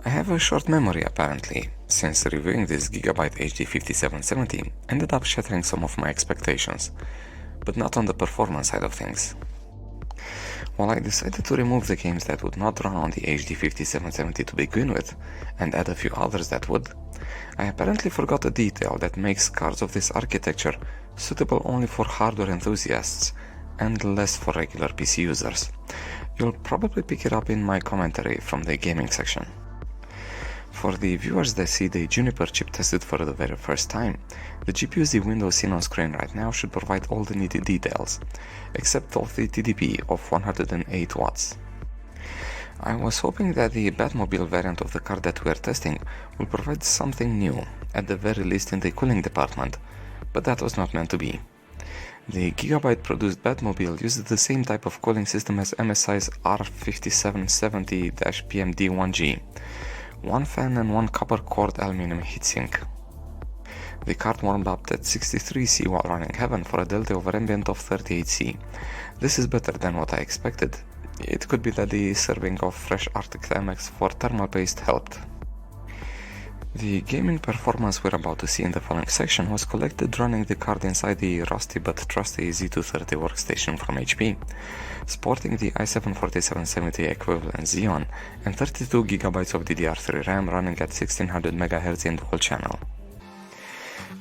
I have a short memory apparently, since reviewing this Gigabyte HD 5770 ended up shattering some of my expectations, but not on the performance side of things. While I decided to remove the games that would not run on the HD 5770 to begin with, and add a few others that would, I apparently forgot a detail that makes cards of this architecture suitable only for hardware enthusiasts and less for regular PC users. You'll probably pick it up in my commentary from the gaming section. For the viewers that see the Juniper chip tested for the very first time, the GPU's the window seen on screen right now should provide all the needed details, except of the TDP of 108 watts. I was hoping that the Batmobile variant of the card that we are testing will provide something new, at the very least in the cooling department, but that was not meant to be. The Gigabyte produced Batmobile uses the same type of cooling system as MSI's R5770-PMD1G, one fan and one copper cord aluminum heatsink. The card warmed up at 63C while running Heaven for a delta over ambient of 38C. This is better than what I expected. It could be that the serving of fresh Arctic MX for thermal paste helped. The gaming performance we're about to see in the following section was collected running the card inside the rusty but trusty Z230 workstation from HP, sporting the i7-4770 equivalent Xeon and 32GB of DDR3 RAM running at 1600 MHz in dual channel.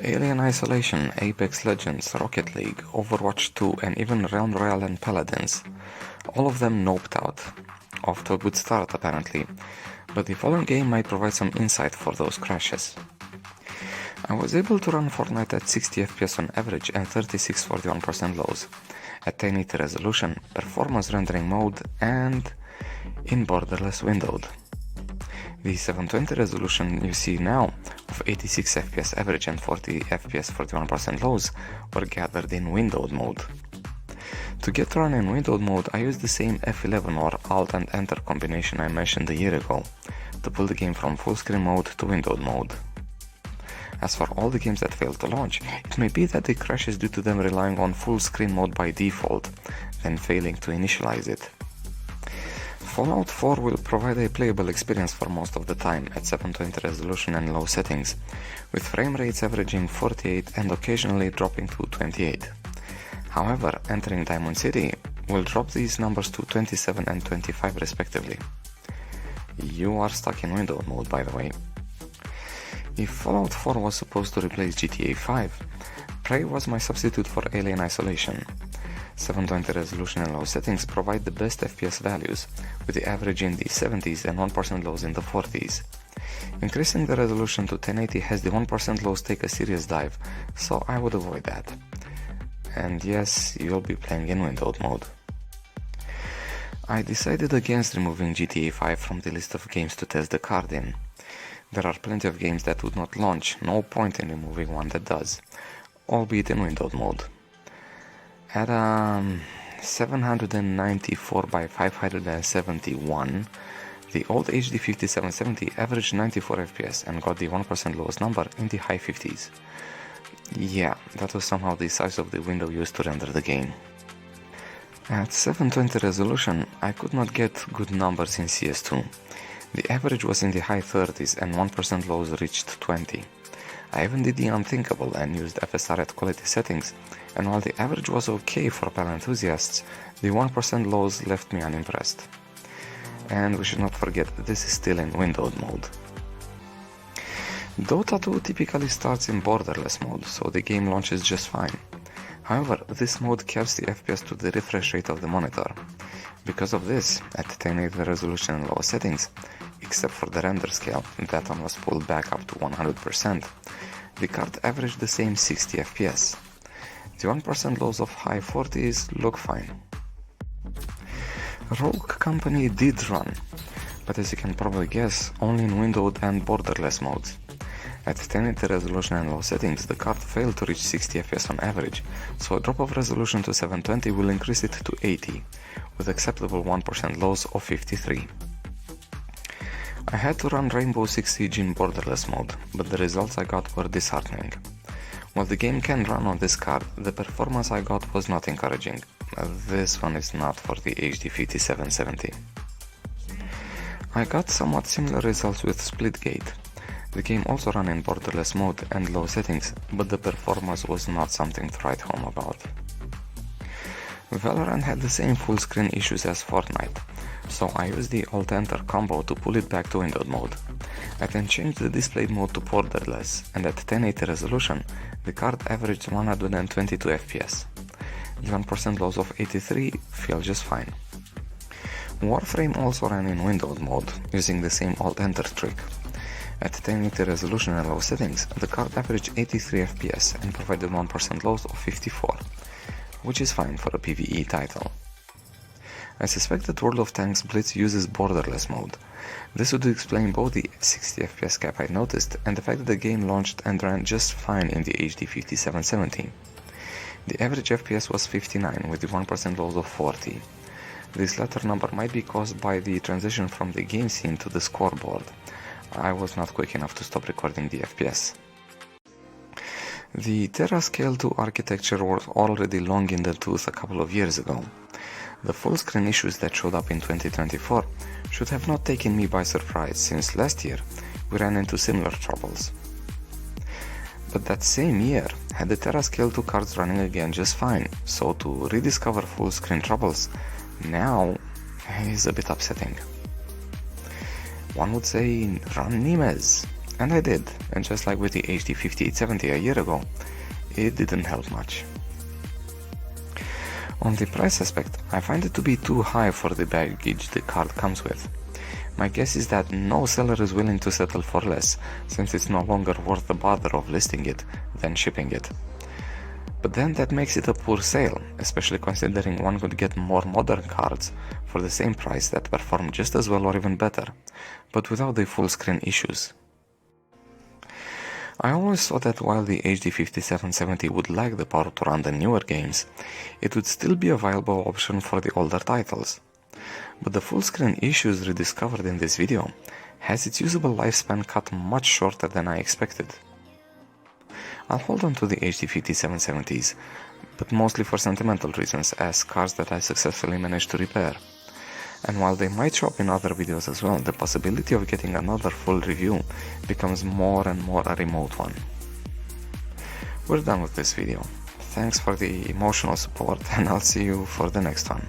Alien Isolation, Apex Legends, Rocket League, Overwatch 2 and even Realm Royale and Paladins, all of them noped out. Off to a good start apparently, but the following game might provide some insight for those crashes. I was able to run Fortnite at 60 FPS on average and 36-41% lows, at 1080 resolution, performance rendering mode, and in borderless windowed. The 720 resolution you see now, of 86 FPS average and 40 FPS 41% lows, were gathered in windowed mode. To get run in windowed mode, I used the same F11 or Alt and Enter combination I mentioned a year ago, to pull the game from full screen mode to windowed mode. As for all the games that failed to launch, it may be that the crash is due to them relying on full screen mode by default, then failing to initialize it. Fallout 4 will provide a playable experience for most of the time at 720 resolution and low settings, with frame rates averaging 48 and occasionally dropping to 28. However, entering Diamond City will drop these numbers to 27 and 25 respectively. You are stuck in windowed mode, by the way. If Fallout 4 was supposed to replace GTA 5, Prey was my substitute for Alien Isolation. 720 resolution and low settings provide the best FPS values, with the average in the 70s and 1% lows in the 40s. Increasing the resolution to 1080 has the 1% lows take a serious dive, so I would avoid that. And yes, you'll be playing in windowed mode. I decided against removing GTA 5 from the list of games to test the card in. There are plenty of games that would not launch, no point in removing one that does, albeit in windowed mode. At 794 by 571, the old HD 5770 averaged 94 FPS and got the 1% lowest number in the high 50s. Yeah, that was somehow the size of the window used to render the game. At 720 resolution, I could not get good numbers in CS2. The average was in the high 30s and 1% lows reached 20. I even did the unthinkable and used FSR at quality settings, and while the average was okay for PAL enthusiasts, the 1% lows left me unimpressed. And we should not forget, this is still in windowed mode. Dota 2 typically starts in borderless mode, so the game launches just fine. However, this mode caps the FPS to the refresh rate of the monitor. Because of this, at 1080 resolution and lower settings, except for the render scale, that one was pulled back up to 100%, the card averaged the same 60 FPS. The 1% lows of high 40s look fine. Rogue Company did run, but as you can probably guess, only in windowed and borderless modes. At 1080 resolution and low settings, the card failed to reach 60 FPS on average, so a drop of resolution to 720 will increase it to 80, with acceptable 1% lows of 53. I had to run Rainbow Six Siege in borderless mode, but the results I got were disheartening. While the game can run on this card, the performance I got was not encouraging. This one is not for the HD 5770. I got somewhat similar results with Splitgate. The game also ran in borderless mode and low settings, but the performance was not something to write home about. Valorant had the same full screen issues as Fortnite, so I used the Alt-Enter combo to pull it back to windowed mode. I then changed the display mode to borderless, and at 1080 resolution, the card averaged 122 FPS. The 1% loss of 83 felt just fine. Warframe also ran in windowed mode, using the same Alt-Enter trick. At 1080 resolution and low settings, the card averaged 83 FPS and provided 1% loss of 54, which is fine for a PvE title. I suspect that World of Tanks Blitz uses borderless mode. This would explain both the 60 FPS cap I noticed and the fact that the game launched and ran just fine in the HD 5770. The average FPS was 59 with the 1% loss of 40. This latter number might be caused by the transition from the game scene to the scoreboard. I was not quick enough to stop recording the FPS. The Terra Scale 2 architecture was already long in the tooth a couple of years ago. The full screen issues that showed up in 2024 should have not taken me by surprise, since last year we ran into similar troubles. But that same year had the Terra Scale 2 cards running again just fine, so to rediscover full screen troubles now is a bit upsetting. One would say run Nimes, and I did, and just like with the HD 5870 a year ago, it didn't help much. On the price aspect, I find it to be too high for the baggage the card comes with. My guess is that no seller is willing to settle for less, since it's no longer worth the bother of listing it than shipping it. But then that makes it a poor sale, especially considering one could get more modern cards for the same price that perform just as well or even better, but without the full screen issues. I always thought that while the HD 5770 would lack the power to run the newer games, it would still be a viable option for the older titles. But the full screen issues rediscovered in this video has its usable lifespan cut much shorter than I expected. I'll hold on to the HD 5770s, but mostly for sentimental reasons, as cards that I successfully managed to repair. And while they might show up in other videos as well, the possibility of getting another full review becomes more and more a remote one. We're done with this video. Thanks for the emotional support, and I'll see you for the next one.